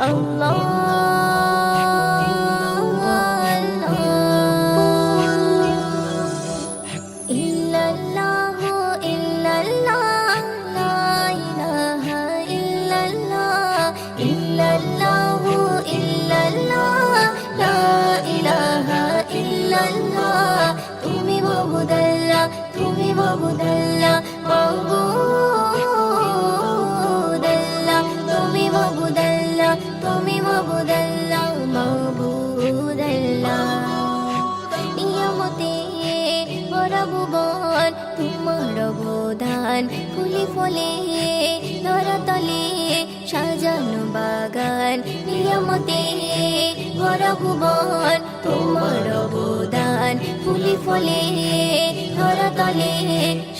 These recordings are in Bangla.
আল্লাহ ইল্লাল্লাহু ইল্লাল্লাহ লা ইলাহা ইল্লাল্লাহ ইল্লাল্লাহু ইল্লাল্লাহ লা ইলাহা ইল্লাল্লাহ তুমি মাবুদাল্লাহ তুমি মাবুদাল্লাহ মাবুদাল্লাহ তুমি মাবুদাল্লাহ তুমি মাবুদাল্লাহ মাবুদাল্লাহ নিয়ামতে ভরা ভুবন তোমার অবদান ফুলে ফলে ধরাতলে সাজানো বাগান নিয়ামতে ভরা ভুবন তোমার অবদান ফুলে ফলে ধরাতলে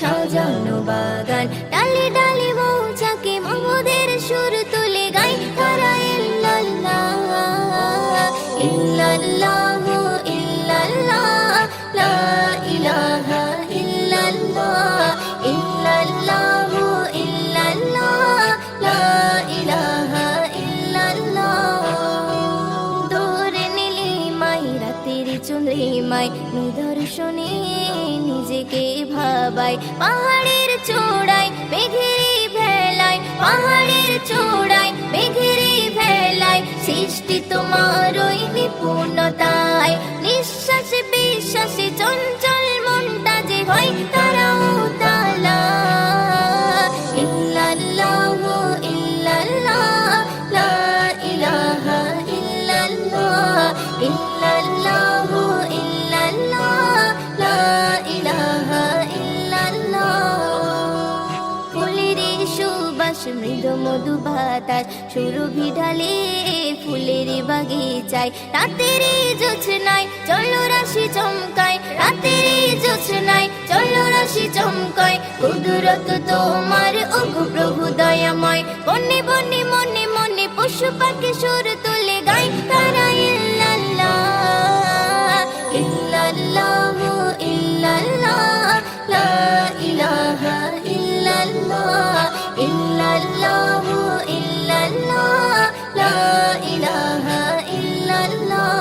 সাজানো বাগান ডালে ডালে মৌচাকে মাহমুদের সুর তুলে গাই তারা ইল্লাল্লাহ ইল্লাল্লাহু ইল্লাল্লাহ লা ইলাহা ইল্লাল্লাহ ইল্লাল্লাহু ইল্লাল্লাহ লা ইলাহা ইল্লাল্লাহ দূরে নীলিমায় রাতের চন্দ্রিমায় নিদর্শনে নিজেকে ভাবাই পাহাড়ের চূড়ায় মেঘের ভেলায় পাহাড়ের চূড়ায় মেঘের ভেলায় সৃষ্টি তোমার ওই নিপুণতায় নিঃশ্বাসে বিশ্বাসে চঞ্চল মনটা যে হয় তারাও তালা ইল্লাল্লাহু ইল্লাল্লাহ লা ইলাহা ইল্লাল্লাহ ইল্লাল্লাহু ইল্লাল্লাহ লা ইলাহা ইল্লাল্লাহ ফুলের সুবাস মৃদু মধু বাতাস সুরভি ঢালে ফুলের বাগিচায় রাতের জোছনায় চলো রাশি চমকায় রাতের জোছনায় চলো রাশি চমকায় কুদরত তোমার ওগো প্রভু দয়াময় বনে বনে মনে মনে পশু পাখি সুর তুলে গায় তারা ইল্লাল্লাহ ইল্লাল্লাহু ইল্লাল্লাহ লা ইলাহা ইল্লাল্লাহ ইল্লাল্লাহু ইল্লাল্লাহ লা ইলাহা ইল্লাল্লাহ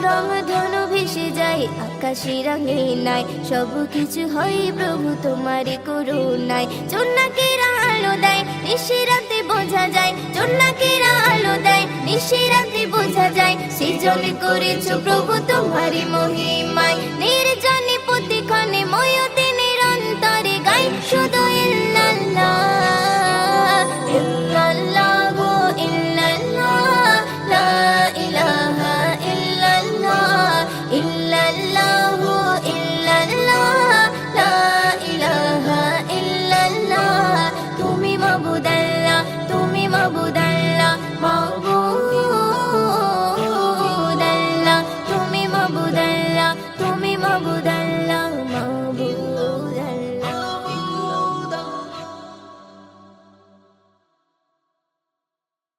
রং ধনু ভেসে যায় আকাশে রঙে নাই সব কিছু হয় প্রভু তোমারই করুণায় জোনাকের আলো দেয় নিশিরাতে বোঝা যায় জোনাকের আলো দেয় নিশিরাতে বোঝা যায় সৃজন করেছো প্রভু তোমারই মহিমায়